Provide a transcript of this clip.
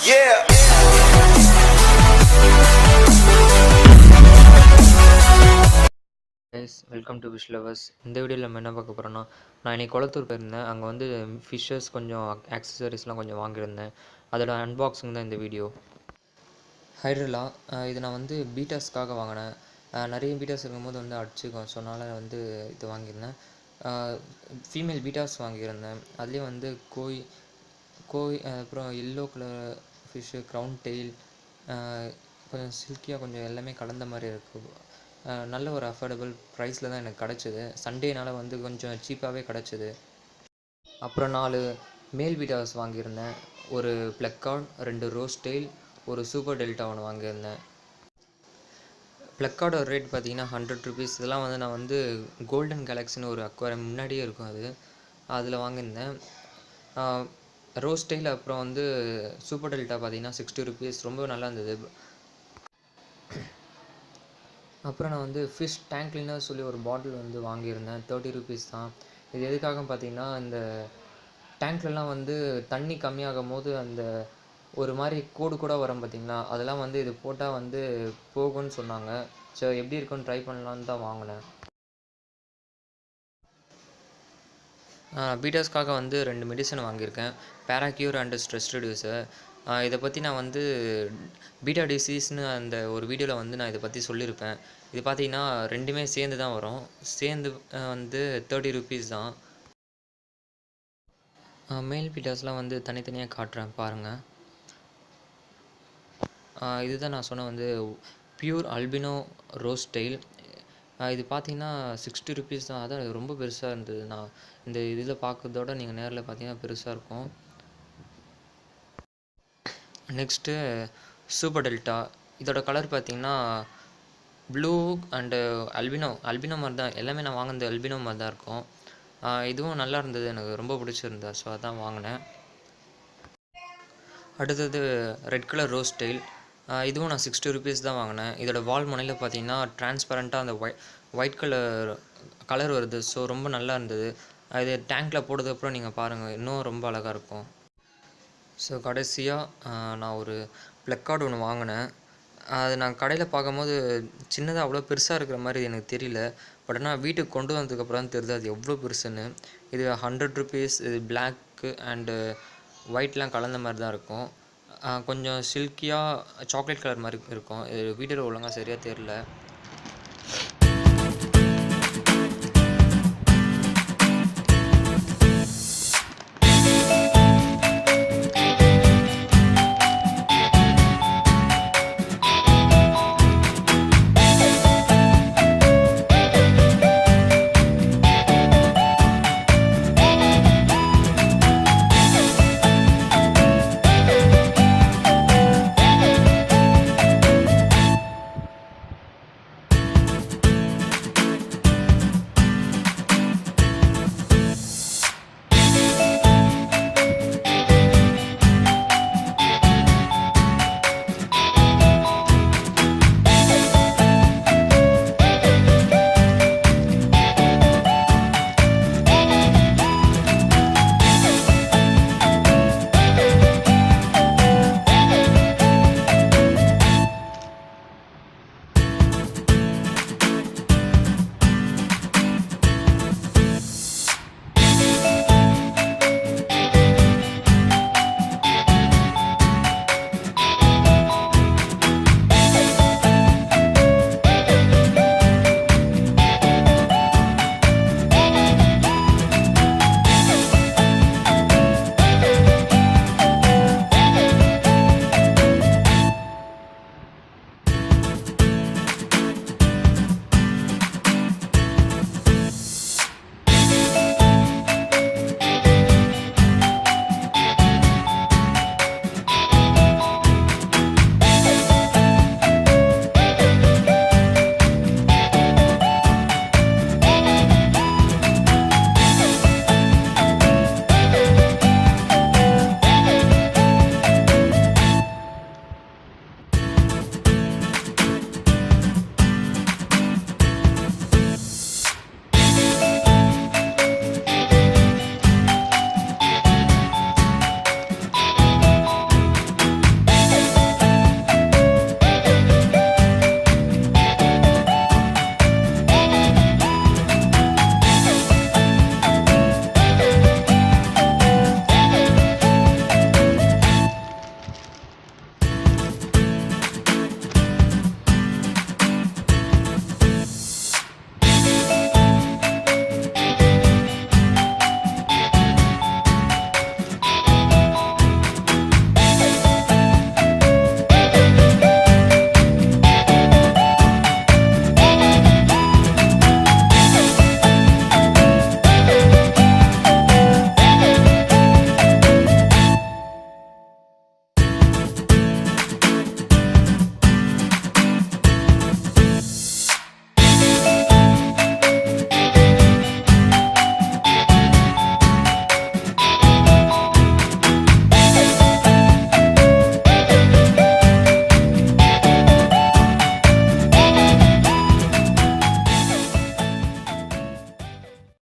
Yeah. Guys welcome to fish lovers. இந்த வீடியோவில் நம்ம என்ன பார்க்க போகிறோன்னா, நான் இன்றைக்கி குளத்தூர் போயிருந்தேன். அங்கே வந்து ஃபிஷ்ஷஸ் கொஞ்சம் ஆக்சசரிஸ்லாம் கொஞ்சம் வாங்கியிருந்தேன். அதோட அன்பாக்சிங் தான் இந்த வீடியோ. ஹைட்ரலா இது நான் வந்து பீட்டாஸ்க்காக வாங்கினேன். நிறைய பீட்டாஸ் இருக்கும்போது வந்து அடிச்சுக்கும். ஸோ அதனால் வந்து இது வாங்கியிருந்தேன். ஃபீமேல் பீட்டாஸ் வாங்கியிருந்தேன். அதுலேயும் வந்து கோய் அப்புறம் yellow colour fish, crown tail, கொஞ்சம் சில்கியாக கொஞ்சம் எல்லாமே கலந்த மாதிரி இருக்குது. நல்ல ஒரு அஃபோர்டபுள் ப்ரைஸில் தான் எனக்கு கிடச்சிது. சண்டேனால் வந்து கொஞ்சம் சீப்பாகவே கிடச்சிது. அப்புறம் 4 மேல் பீட்டாஸ் வாங்கியிருந்தேன். ஒரு ப்ளக்கார்ட், 2 ரோஸ் டெயில், ஒரு சூப்பர் டெல்டா ஒன்று வாங்கியிருந்தேன். ப்ளக்கார்டோட ரேட் பார்த்திங்கன்னா ₹100. இதெல்லாம் வந்து நான் வந்து கோல்டன் கேலக்ஸின்னு ஒரு அக்வாரியம் முன்னாடியே இருக்கும், அதில் வாங்கியிருந்தேன். ரோஸ் டெயில் அப்புறம் வந்து சூப்பர் டெல்டா பார்த்திங்கன்னா ₹60. ரொம்ப நல்லா இருந்தது. அப்புறம் நான் வந்து ஃபிஷ் டேங்க் கிளீனர் சொல்லி ஒரு பாட்டில் வந்து வாங்கியிருந்தேன். ₹30 தான். இது எதுக்காக பார்த்தீங்கன்னா, இந்த டேங்க்லலாம் வந்து தண்ணி கம்மியாகும் போது அந்த ஒரு மாதிரி கோடு கூட வரும் பார்த்தீங்களா, அதெல்லாம் வந்து இது போட்டால் வந்து போகும்னு சொன்னாங்க. ஸோ எப்படி இருக்குன்னு ட்ரை பண்ணலான்னு தான் வாங்கினேன். பீட்டாஸ்க்காக வந்து 2 மெடிசன் வாங்கியிருக்கேன். பேராக்யூர் அண்டு ஸ்ட்ரெஸ் ரெடியூசர். இதை பற்றி நான் வந்து பீட்டா டிசீஸ்னு அந்த ஒரு வீடியோவில் வந்து நான் இதை பற்றி சொல்லியிருப்பேன். இது பார்த்தீங்கன்னா 2மே சேர்ந்து தான் வரும். சேர்ந்து வந்து ₹30 தான். மேல் பீட்டாஸ்லாம் வந்து தனித்தனியாக காட்டுறேன் பாருங்கள். இதுதான் நான் சொன்ன வந்து பியூர் அல்பினோ ரோஸ் டெயில். இது பார்த்தீங்கன்னா ₹60 தான். அதான் ரொம்ப பெருசாக இருந்தது. நான் இந்த இதில் பார்க்குறதோட நீங்கள் நேரில் பார்த்தீங்கன்னா பெருசாக இருக்கும். Next super delta. இதோட கலர் பார்த்தீங்கன்னா ப்ளூ அண்டு அல்பினோ மாதிரி தான். எல்லாமே நான் வாங்கினது அல்பினோ மாதிரி தான் இருக்கும். இதுவும் நல்லா இருந்தது, எனக்கு ரொம்ப பிடிச்சிருந்தா. ஸோ அதான் வாங்கினேன். அடுத்தது ரெட் கலர் ரோஸ் டெயில். இதுவும் நான் ₹60 தான் வாங்கினேன். இதோட வால் முனையில் பார்த்தீங்கன்னா டிரான்ஸ்பரண்ட்டாக அந்த ஒயிட் கலர் வருது. ஸோ ரொம்ப நல்லா இருந்தது. இது டேங்க்கில் போட்டதுக்கப்புறம் நீங்கள் பாருங்கள், இன்னும் ரொம்ப அழகாக இருக்கும். ஸோ கடைசியாக நான் ஒரு ப்ளக்கார்டு ஒன்று வாங்கினேன். அது நான் கடையில் பார்க்கும்போது சின்னதாக அவ்வளோ பெருசாக இருக்கிற மாதிரி எனக்கு தெரியல. பட் ஆனால் வீட்டுக்கு கொண்டு வந்ததுக்கப்புறம் தான் தெரியுது அது எவ்வளோ பெருசுன்னு. இது ₹100. இது பிளாக்கு அண்டு ஒயிட்லாம் கலந்த மாதிரி தான் இருக்கும். கொஞ்சம் சில்கியாக சாக்லேட் கலர் மாதிரி இருக்கும். இது வீடியோவில் ஒழுங்காக சரியாக தெரில.